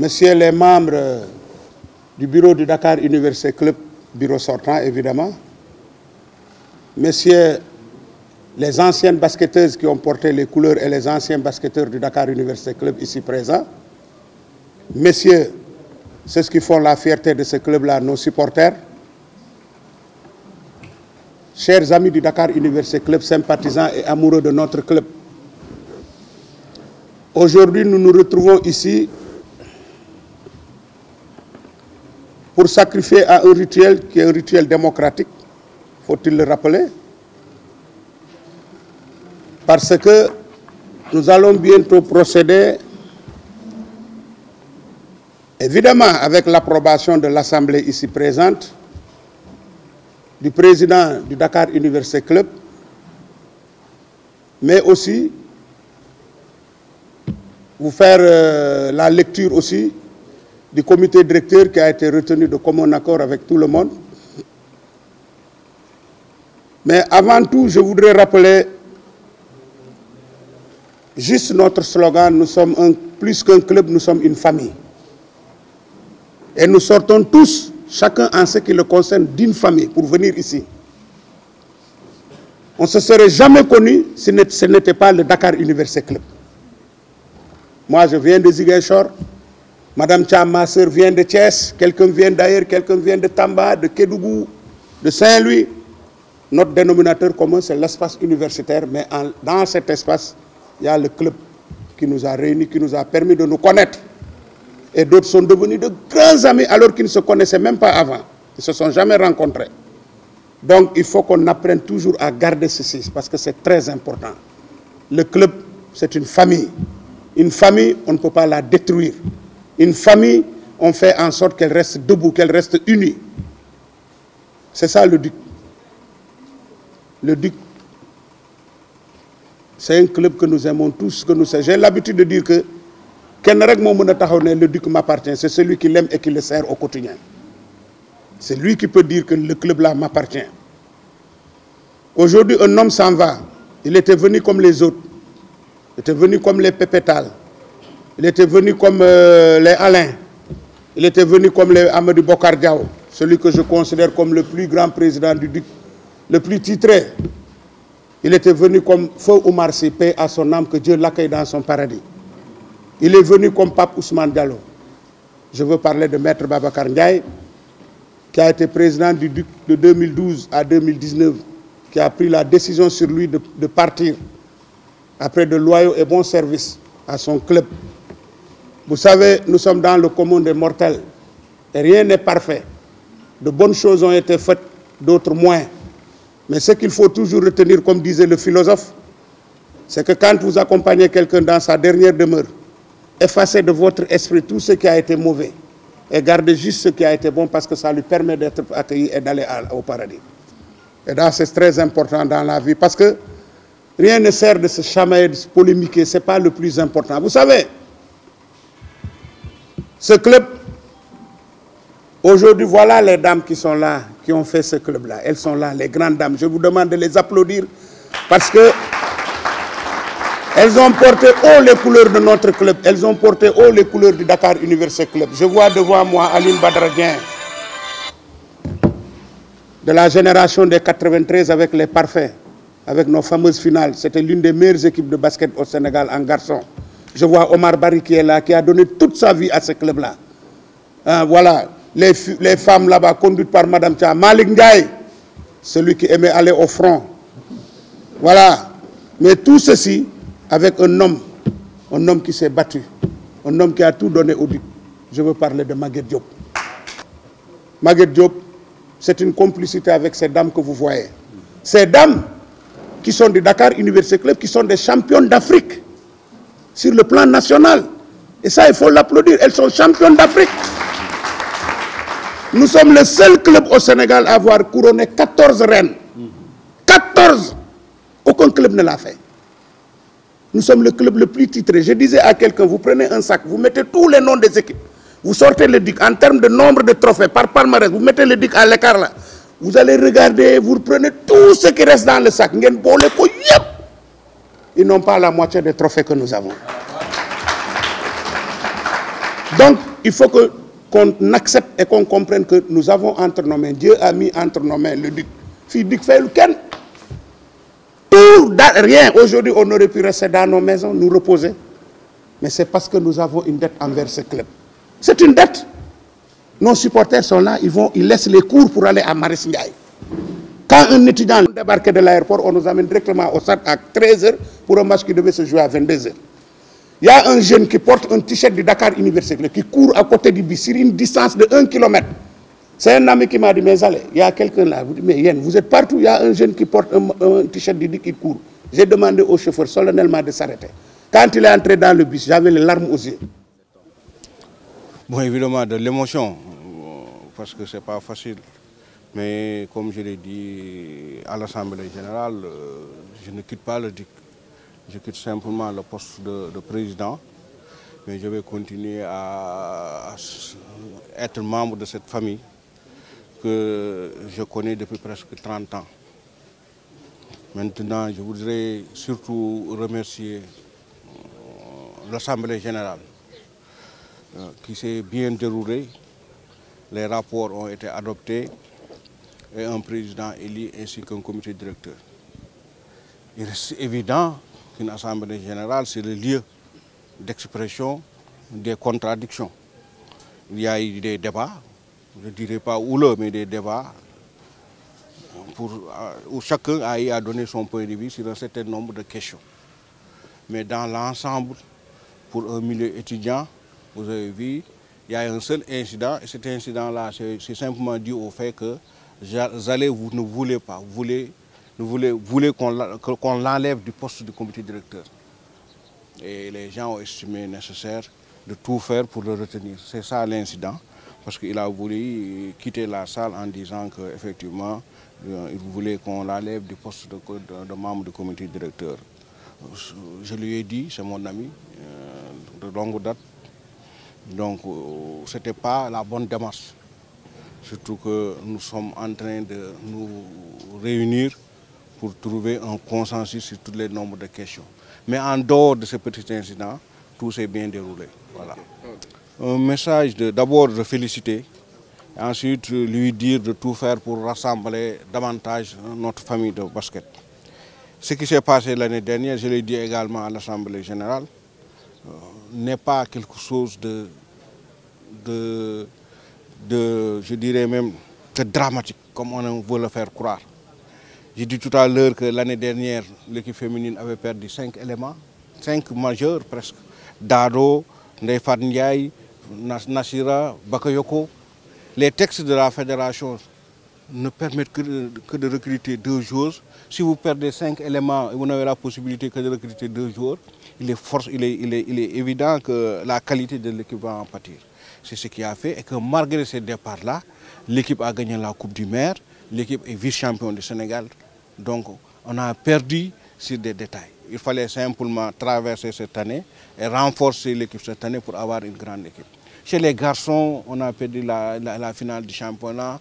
Messieurs les membres du bureau du Dakar Université Club, bureau sortant évidemment, messieurs les anciennes basketteuses qui ont porté les couleurs et les anciens basketteurs du Dakar Université Club ici présents, messieurs, ceux qui font la fierté de ce club-là, nos supporters, chers amis du Dakar Université Club, sympathisants et amoureux de notre club. Aujourd'hui, nous nous retrouvons ici pour sacrifier à un rituel qui est un rituel démocratique, faut-il le rappeler, parce que nous allons bientôt procéder, évidemment avec l'approbation de l'Assemblée ici présente, du président du Dakar Université Club, mais aussi vous faire la lecture aussi du comité directeur qui a été retenu de commun accord avec tout le monde. Mais avant tout, je voudrais rappeler juste notre slogan, nous sommes plus qu'un club, nous sommes une famille. Et nous sortons tous, chacun en ce qui le concerne, d'une famille pour venir ici. On ne se serait jamais connu si ce n'était pas le Dakar Université Club. Moi, je viens de Ziguinchor. Madame Thiam, ma soeur, vient de Thiès. Quelqu'un vient d'ailleurs, quelqu'un vient de Tamba, de Kédougou, de Saint-Louis. Notre dénominateur commun, c'est l'espace universitaire. Mais dans cet espace, il y a le club qui nous a réunis, qui nous a permis de nous connaître. Et d'autres sont devenus de grands amis alors qu'ils ne se connaissaient même pas avant. Ils ne se sont jamais rencontrés. Donc, il faut qu'on apprenne toujours à garder ceci, parce que c'est très important. Le club, c'est une famille. Une famille, on ne peut pas la détruire. Une famille, on fait en sorte qu'elle reste debout, qu'elle reste unie. C'est ça le DUC. Le DUC, c'est un club que nous aimons tous, que nous savons. J'ai l'habitude de dire que le DUC m'appartient. C'est celui qui l'aime et qui le sert au quotidien. C'est lui qui peut dire que le club là m'appartient. Aujourd'hui, un homme s'en va. Il était venu comme les autres. Il était venu comme les Pépetal. Il était venu comme les Alain. Il était venu comme les Amadou Bokar Diao, celui que je considère comme le plus grand président du DUC, le plus titré. Il était venu comme Feu Oumar Sy, paix à son âme, que Dieu l'accueille dans son paradis. Il est venu comme Pape Ousmane Diallo. Je veux parler de Maître Babacar Ndiaye, qui a été président du DUC de 2012 à 2019, qui a pris la décision sur lui de partir après de loyaux et bons services à son club. Vous savez, nous sommes dans le commun des mortels et rien n'est parfait. De bonnes choses ont été faites, d'autres moins. Mais ce qu'il faut toujours retenir, comme disait le philosophe, c'est que quand vous accompagnez quelqu'un dans sa dernière demeure, effacez de votre esprit tout ce qui a été mauvais et gardez juste ce qui a été bon, parce que ça lui permet d'être accueilli et d'aller au paradis. Et là, c'est très important dans la vie, parce que rien ne sert de se chamailler, de se polémiquer, ce n'est pas le plus important. Vous savez, ce club, aujourd'hui, voilà les dames qui sont là, qui ont fait ce club-là. Elles sont là, les grandes dames. Je vous demande de les applaudir parce que elles ont porté haut les couleurs de notre club. Elles ont porté haut les couleurs du Dakar Université Club. Je vois devant moi Aline Badradien, de la génération des 93 avec les parfaits, avec nos fameuses finales. C'était l'une des meilleures équipes de basket au Sénégal en garçon. Je vois Omar Barry qui est là, qui a donné toute sa vie à ce club-là. Voilà, les femmes là-bas conduites par Madame Thiam. Malik Ndiaye, celui qui aimait aller au front. Voilà. Mais tout ceci avec un homme qui s'est battu, un homme qui a tout donné au DUC. Je veux parler de Maguette Diop. Maguette Diop, c'est une complicité avec ces dames que vous voyez. Ces dames qui sont du Dakar Université Club, qui sont des championnes d'Afrique sur le plan national. Et ça, il faut l'applaudir. Elles sont championnes d'Afrique. Nous sommes le seul club au Sénégal à avoir couronné 14 reines. 14! Aucun club ne l'a fait. Nous sommes le club le plus titré. Je disais à quelqu'un, vous prenez un sac, vous mettez tous les noms des équipes, vous sortez le DUC en termes de nombre de trophées par palmarès, vous mettez le DUC à l'écart là. Vous allez regarder, vous reprenez tout ce qui reste dans le sac. Ils n'ont pas la moitié des trophées que nous avons. Donc, il faut qu'on accepte et qu'on comprenne que nous avons entre nos mains, Dieu a mis entre nos mains le duc. Fille duc fait le ken. Tout, rien. Aujourd'hui, on aurait pu rester dans nos maisons, nous reposer. Mais c'est parce que nous avons une dette envers ce club. C'est une dette. Nos supporters sont là, ils laissent les cours pour aller à Maris Ndiaye. Quand un étudiant débarquait de l'aéroport, on nous amène directement au stade à 13h pour un match qui devait se jouer à 22h. Il y a un jeune qui porte un t-shirt du Dakar Université, qui court à côté du bus sur une distance de 1 km. C'est un ami qui m'a dit, mais allez, il y a quelqu'un là. Vous dites, mais Yen, vous êtes partout, il y a un jeune qui porte un t-shirt du qui court. J'ai demandé au chauffeur solennellement de s'arrêter. Quand il est entré dans le bus, j'avais les larmes aux yeux. Bon, évidemment, de l'émotion, parce que ce n'est pas facile. Mais comme je l'ai dit à l'Assemblée générale, je ne quitte pas le DIC. Je quitte simplement le poste de président, mais je vais continuer à être membre de cette famille que je connais depuis presque 30 ans. Maintenant, je voudrais surtout remercier l'Assemblée générale qui s'est bien déroulée. Les rapports ont été adoptés et un président élu ainsi qu'un comité directeur. Il est évident qu'une assemblée générale, c'est le lieu d'expression des contradictions. Il y a eu des débats, je ne dirais pas houleux, mais des débats où chacun a donné son point de vue sur un certain nombre de questions. Mais dans l'ensemble, pour un milieu étudiant, vous avez vu, il y a un seul incident, et cet incident-là, c'est simplement dû au fait que Zalé ne voulait pas, voulait qu'on l'enlève du poste du comité directeur. Et les gens ont estimé nécessaire de tout faire pour le retenir. C'est ça l'incident, parce qu'il a voulu quitter la salle en disant qu'effectivement, il voulait qu'on l'enlève du poste de membre du comité directeur. Je lui ai dit, c'est mon ami de longue date, donc ce n'était pas la bonne démarche. Surtout que nous sommes en train de nous réunir pour trouver un consensus sur tous les nombres de questions. Mais en dehors de ce petit incident, tout s'est bien déroulé. Voilà. Un message d'abord de féliciter, et ensuite lui dire de tout faire pour rassembler davantage notre famille de basket. Ce qui s'est passé l'année dernière, je l'ai dit également à l'Assemblée générale, n'est pas quelque chose je dirais même, que dramatique, comme on veut le faire croire. J'ai dit tout à l'heure que l'année dernière, l'équipe féminine avait perdu 5 éléments, 5 majeurs presque. Dado, Ndefat Ndiaye, Nassira, Bakayoko. Les textes de la fédération ne permettent que de recruter 2 joueurs. Si vous perdez 5 éléments et vous n'avez la possibilité que de recruter 2 joueurs, il est évident que la qualité de l'équipe va en pâtir. C'est ce qui a fait et que malgré ces départs-là, l'équipe a gagné la Coupe du Maire, l'équipe est vice-champion du Sénégal. Donc on a perdu sur des détails. Il fallait simplement traverser cette année et renforcer l'équipe cette année pour avoir une grande équipe. Chez les garçons, on a perdu la finale du championnat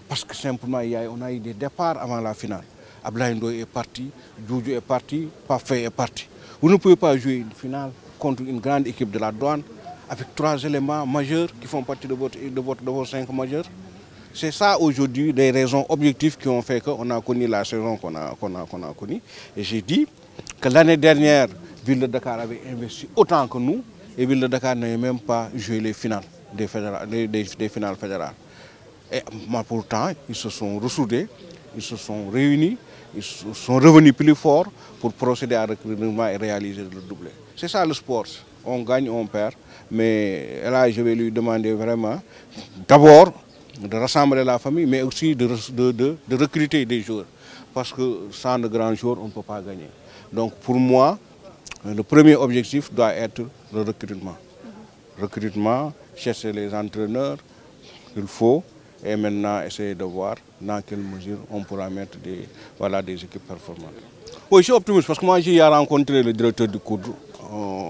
parce que simplement on a eu des départs avant la finale. Ablaye Ndoye est parti, Djoudjou est parti, Pafé est parti. Vous ne pouvez pas jouer une finale contre une grande équipe de la douane avec 3 éléments majeurs qui font partie de vos 5 majeurs. C'est ça aujourd'hui les raisons objectives qui ont fait qu'on a connu la saison qu'on a connue. Et j'ai dit que l'année dernière, Ville de Dakar avait investi autant que nous et Ville de Dakar n'avait même pas joué les finales des finales fédérales. Et pourtant, ils se sont ressoudés, ils se sont réunis, ils sont revenus plus forts pour procéder à recrutement et réaliser le doublé. C'est ça le sport. On gagne, on perd. Mais là, je vais lui demander vraiment, d'abord, de rassembler la famille, mais aussi de recruter des joueurs. Parce que sans de grands joueurs, on ne peut pas gagner. Donc pour moi, le premier objectif doit être le recrutement. Recrutement, chercher les entraîneurs qu'il faut, et maintenant essayer de voir dans quelle mesure on pourra mettre des équipes performantes. Oui, je suis optimiste parce que moi j'ai rencontré le directeur du COUD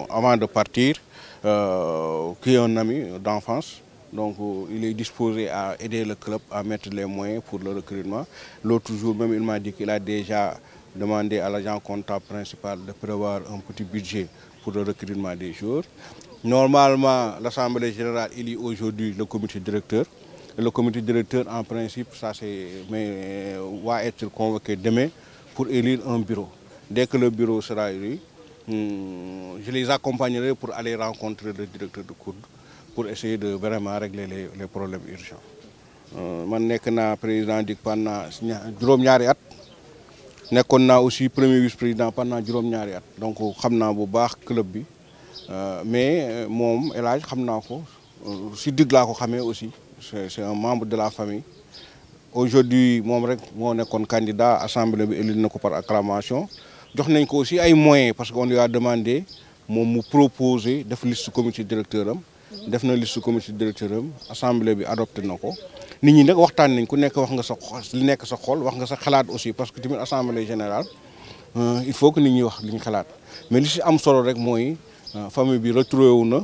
avant de partir, qui est un ami d'enfance. Donc il est disposé à aider le club à mettre les moyens pour le recrutement. L'autre jour même, il m'a dit qu'il a déjà demandé à l'agent comptable principal de prévoir un petit budget pour le recrutement des joueurs. Normalement, l'Assemblée générale élit aujourd'hui le comité directeur. Et le comité directeur, en principe, va être convoqué demain pour élire un bureau. Dès que le bureau sera élu, je les accompagnerai pour aller rencontrer le directeur de COUD pour essayer de vraiment régler les problèmes urgents. Je suis président du pendant juróom-ñaari at. Nekkoon naa aussi premier vice-président pendant juróom-ñaari at. Donc xam naa bu baax club bi. Mais moom El Hadj xam naa ko si digg laa ko xamee aussi c'est un membre de la famille. Aujourd'hui moom rek moo nekkoon candidat assemblée bi élu na ko par acclamation. Jox nañ ko aussi ay moyens parce qu'on lui a demandé moom mu proposer def liste comité directeur am. Def na liste comité directeur am assemblée bi adopté na ko. Nit ñi nag waxtaan nañ ku nekk wax nga sa li nekk sa xol wax nga sa xalaat aussi parce que tamit assemblée générale il faut que nit ñi wax li ñu xalaat mais li si am solo rek mooy famille bi retrouvé wu na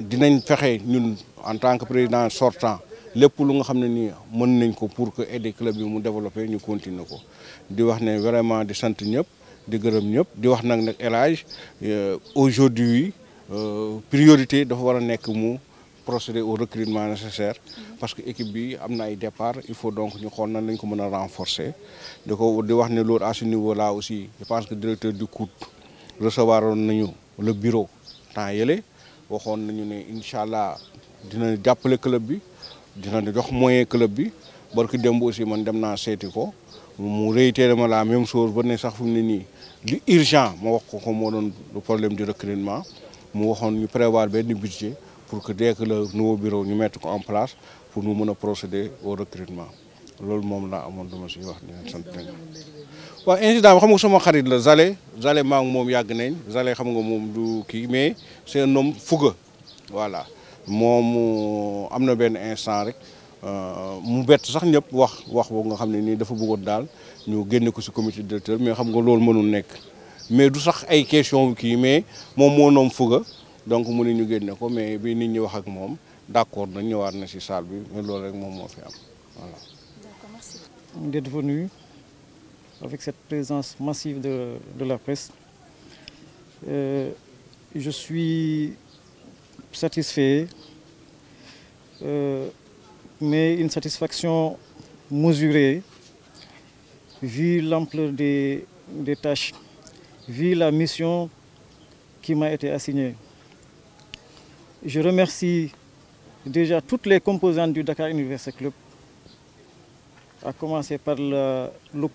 dinañ fexe ñun en tant que président sortant lépp lu nga xam ne nii mën nañ ko pour que aider club bi mu développé ñu continuer ko di wax ne vraiment di sant ñëpp di gërëm ñëpp di wax nag El Hadj aujourd'hui priorité dafa war a nekk mu procéder au recrutement nécessaire parce que l'équipe bi am na ay départ il faut donc ñu xool nan lañ ko mën a renforcer di wax ne loolu à ce niveau là aussi je pense que le directeur du COUD recevoir nañu le bureau temps yële waxoon nañu ne incha allah dina jàppale club bi dina jox moyen club bi barki démb aussi man dem naa seeti ko mu réitéré ma la même chose ba ne sax fu mu ne nii li urgent ma wax ko moo doon le problème du recrutement mu waxoon ñu prévoir benn budget pour que dès que le nouveau bureau ñu mettre ko en place pour nous mën a procéder au recrutement loolu moom laa amoon dama si wax di sant nañu. waaw incident bi xam nga sama xarit la Zale maa ngi moom yàgg nañ Zale xam nga moom du kii mais c'est un homme fougueux voilà moom am na benn instant rek mu bett sax ñëpp wax boobu nga xam ne nii dafa bëggoon daal ñu génne ko si comité directeur mais xam nga loolu mënul nekk mais du sax ay question kii mais moom moo noom fougueux donc mu ne ñu génne ko mais bi nit ñi wax ak moom d'accord na ñëwaat na si salle bi mais loolu rek moom moo fi am voilà. D'accord, merci. D'être venu avec cette présence massive de la presse. Je suis satisfait, mais une satisfaction mesurée, vu l'ampleur des tâches, vu la mission qui m'a été assignée. Je remercie déjà toutes les composantes du Dakar Université Club, à commencer par le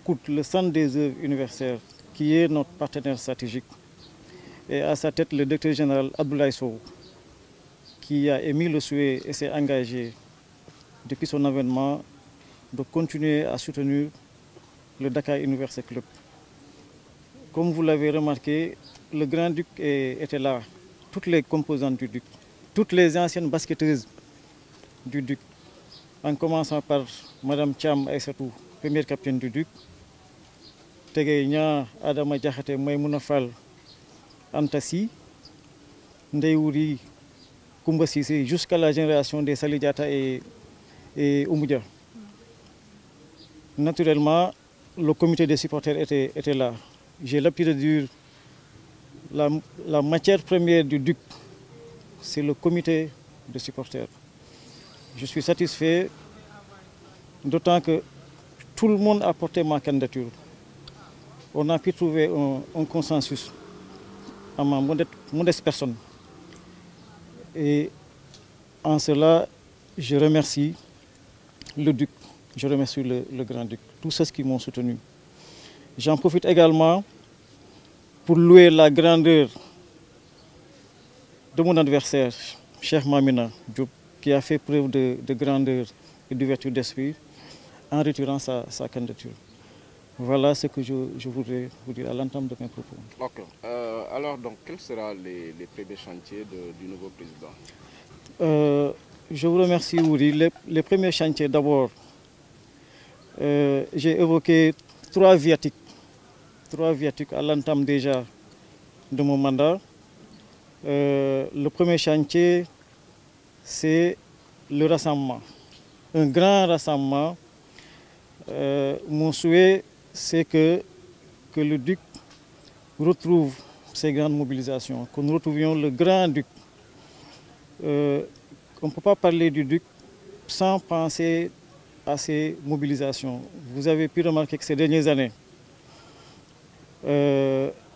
COUD, le Centre des œuvres universitaires, qui est notre partenaire stratégique, et à sa tête le directeur général Abdoulaye Sow, qui a émis le souhait et s'est engagé depuis son avènement de continuer à soutenir le Dakar Université Club. Comme vous l'avez remarqué, le Grand-Duc était là, toutes les composantes du Duc, toutes les anciennes basketteuses du Duc, en commençant par Mme Thiam Aïssatou, première capitaine du Duc, Tegey Nia, Adama Diakhaté, Maïmouna Fall, Antassi, Ndeyouri, Koumba Sissé, jusqu'à la génération des Salidjata et Oumoudia. Naturellement, le comité des supporters était là. J'ai l'habitude de dire la matière première du Duc, c'est le comité de supporters. Je suis satisfait, d'autant que tout le monde a porté ma candidature. On a pu trouver un consensus à ma modeste personne. Et en cela, je remercie le Duc, je remercie le Grand-Duc, tous ceux qui m'ont soutenu. J'en profite également pour louer la grandeur de mon adversaire, Cheikh Mamina Diop, qui a fait preuve de grandeur et d'ouverture d'esprit en retirant sa candidature. Voilà ce que je voudrais vous dire à l'entame de mes propos. Ok. Alors, donc, quels seront les premiers chantiers du nouveau président? Je vous remercie, Ouri. Les premiers chantiers, d'abord, j'ai évoqué trois viatiques à l'entame déjà de mon mandat. Le premier chantier, c'est le rassemblement, un grand rassemblement. Mon souhait, c'est que le Duc retrouve ces grandes mobilisations, que nous retrouvions le grand-duc. On ne peut pas parler du duc sans penser à ces mobilisations. Vous avez pu remarquer que ces dernières années,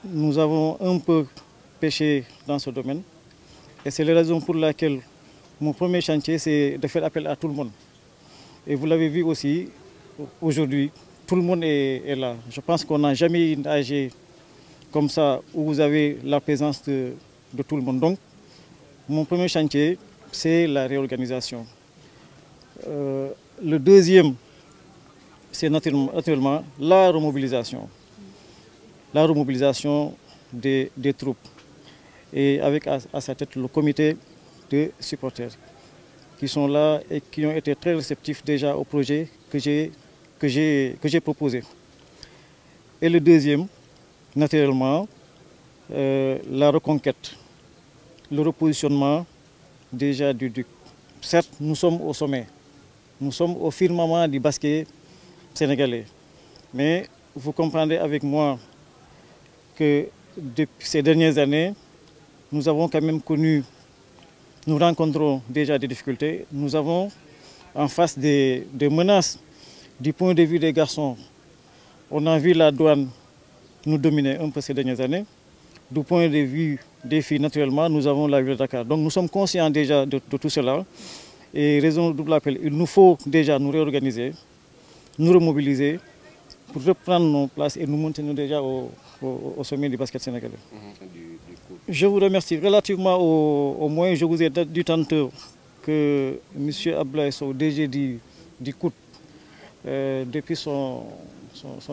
nous avons un peu péché dans ce domaine. Et c'est la raison pour laquelle mon premier chantier, c'est de faire appel à tout le monde. Et vous l'avez vu aussi, aujourd'hui, tout le monde est là. Je pense qu'on n'a jamais une AG comme ça, où vous avez la présence de tout le monde. Donc, mon premier chantier, c'est la réorganisation. Le deuxième, c'est naturellement la remobilisation. La remobilisation des troupes. Et avec à sa tête le comité de supporters qui sont là et qui ont été très réceptifs déjà au projet que j'ai proposé. Et le deuxième, naturellement, la reconquête, le repositionnement déjà du duc. Certes, nous sommes au sommet, nous sommes au firmament du basket sénégalais. Mais vous comprendrez avec moi que depuis ces dernières années, nous avons quand même connu, nous rencontrons déjà des difficultés. Nous avons en face des menaces du point de vue des garçons. On a vu la douane nous dominer un peu ces dernières années. Du point de vue des filles, naturellement, nous avons la ville de Dakar. Donc nous sommes conscients déjà de tout cela. Et raison de double appel, il nous faut déjà nous réorganiser, nous remobiliser pour reprendre nos places et nous maintenir déjà au sommet du basket sénégalais. Je vous remercie. Relativement aux moyens, je vous ai dit tantôt que M. Abdoulaye Sow, DG du COUD, depuis son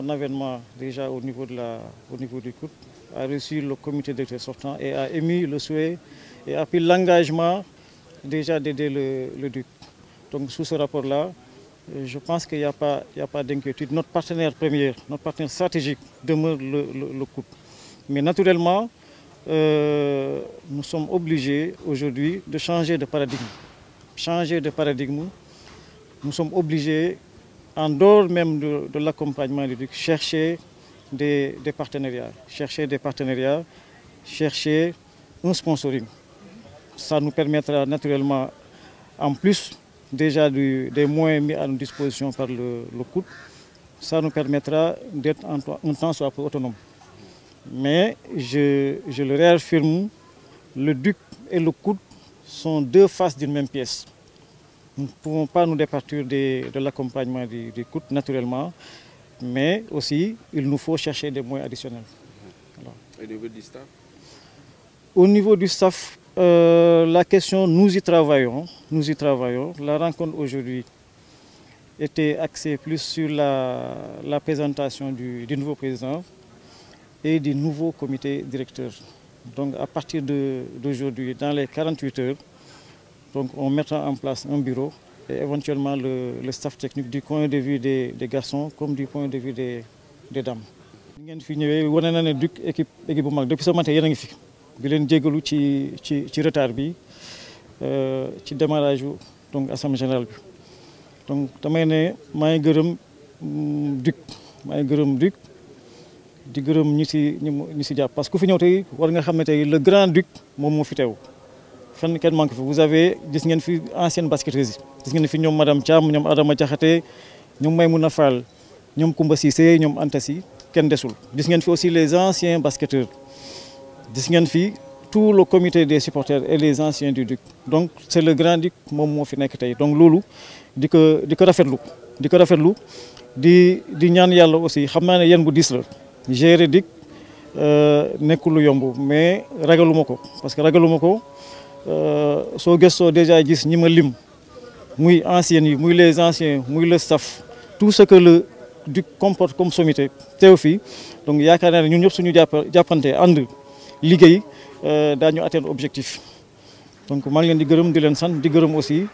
avènement déjà au niveau du COUD, a reçu le comité directeur sortant et a émis le souhait et a pris l'engagement déjà d'aider le duc. Donc sous ce rapport-là, je pense qu'il n'y a pas d'inquiétude. Notre partenaire premier, notre partenaire stratégique demeure le COUD. Mais naturellement, nous sommes obligés aujourd'hui de changer de paradigme. Changer de paradigme, nous sommes obligés, en dehors même de l'accompagnement du duc, chercher des partenariats. Chercher un sponsoring. Ça nous permettra naturellement, en plus déjà des moyens mis à notre disposition par le COUD, ça nous permettra d'être un temps soit peu autonome. Mais je le réaffirme, le duc et le COUD sont deux faces d'une même pièce. Nous ne pouvons pas nous départir de l'accompagnement du COUD, naturellement, mais aussi il nous faut chercher des moyens additionnels. Alors. Au niveau du staff? Au niveau du staff, la question, nous y travaillons. La rencontre aujourd'hui était axée plus sur la présentation du nouveau président et du nouveau comité directeur. Donc à partir d'aujourd'hui, dans les 48 heures, donc on mettra en place un bureau et éventuellement le staff technique du point de vue des garçons comme du point de vue des dames. Ngeen fi ñëwee wane na ne Duc équipe bu mag depuis ce matin yéen a ngi fi di leen jégalu ci retard bi ci démarrage donc assemblée générale bi donc damay ne maa ngi gërëm Duc di gërëm ñi si jàpp parce que ku fi ñëw tey war nga xam ne tey le grand Duc moom moo fi teew fenn kenn manque fi vous avez gis ngeen fi ancienne basketteuse gis ngeen fi ñoom madame Thiam ñoom Adama Diakhaté ñoom Maymouna Fall ñoom Koumba Cissé ñoom Anta Sy kenn desul gis ngeen fi aussi les anciens basketteurs gis ngeen fi tout le comité des supporters et les anciens du Duc donc c'est le grand Duc moom moo fi nekk tey donc loolu di ko rafetlu di ñaan yàlla aussi xam naa ne yéen bu diis la gérer Duc nekkul lu yomb mais ragaluma ko parce que ragaluma ko soo gëstoo déjà gis ñi ma lim muy anciens yi muy les anciens muy le staff tout ce que le Duc comporte comme sommité teew fii donc yaakaar naa ne ñun ñëpp suñu jàppante ànd liggéey daañu atteindre objectif donc maa ngi leen di gërëm di leen sant di gërëm aussi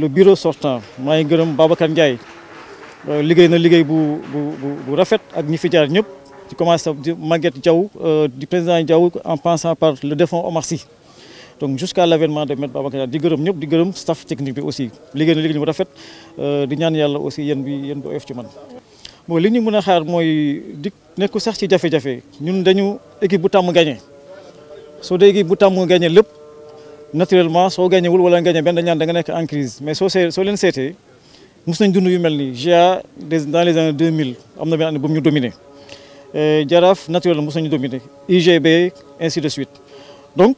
le bureau sortant maa ngi gërëm Babacar Ndiaye liggéey na liggéey bu rafet ak ñi fi jaar ñëpp ci commencé di Maguette Diaw du président Diaw en passant par le défunt Omar Sy donc jusqu'à l'avènement de Maître Babacar di gërëm ñëpp di gërëm staff technique bi aussi liggéey na liggéey bu rafet di ñaan yàlla aussi yéen bi oyof ci man bon li ñu mën a xaar mooy di nekku sax ci jafe-jafe ñun dañu équipe bu tàmm gagné soo dee équipe bu tàmm gagné lépp naturellement soo gagné wul wala gagné benn dañ naan da nga nekk en crise mais soo leen seetee mos nañ dund yu mel nii GA dans les années 2000 am na benn année bu ñu dominé Jaraaf naturellement mos nañu dominé UGB ainsi de suite donc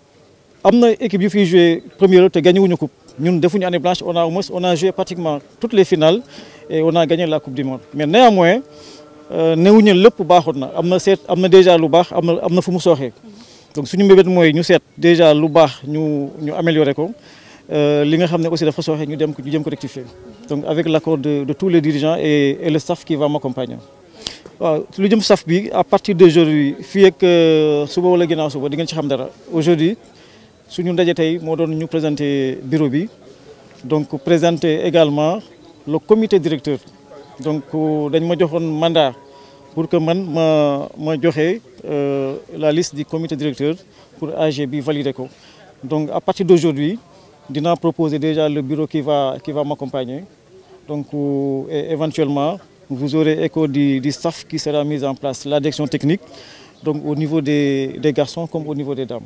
am na équipe yu fiy joué premier te gagné wuñu coupe ñun defuñu année blanche on a joué pratiquement toutes les finales et on a gagné la coupe du monde mais néanmoins newuñu lépp baaxoon na am na déjà lu baax am na fu mu sooxee donc suñu mbébét mooy ñu seet déjà lu baax ñu améliorer ko li nga xam ne aussi dafa sooxee ñu jëm ko rectifier donc avec l'accord de tous les dirigeants et le staff qui va m'accompagner waaw lu jëm staff bi à partir d'aujourd'hui fii ak suba wala ginnaaw suba di ngeen ci xam dara aujourd'hui suñu ndaje tey moo doon ñu présenter bureau bi donc présenter également le comité directeur donc dañ ma joxoon mandat pour que man ma joxe la liste du comité directeur pour AG bi valider ko donc à partir d'aujourd'hui dinaa proposer déjà le bureau qui va m'accompagner donc et éventuellement vous aurez écho du staff qui sera mis en place, la direction technique donc au niveau des garçons comme au niveau des dames.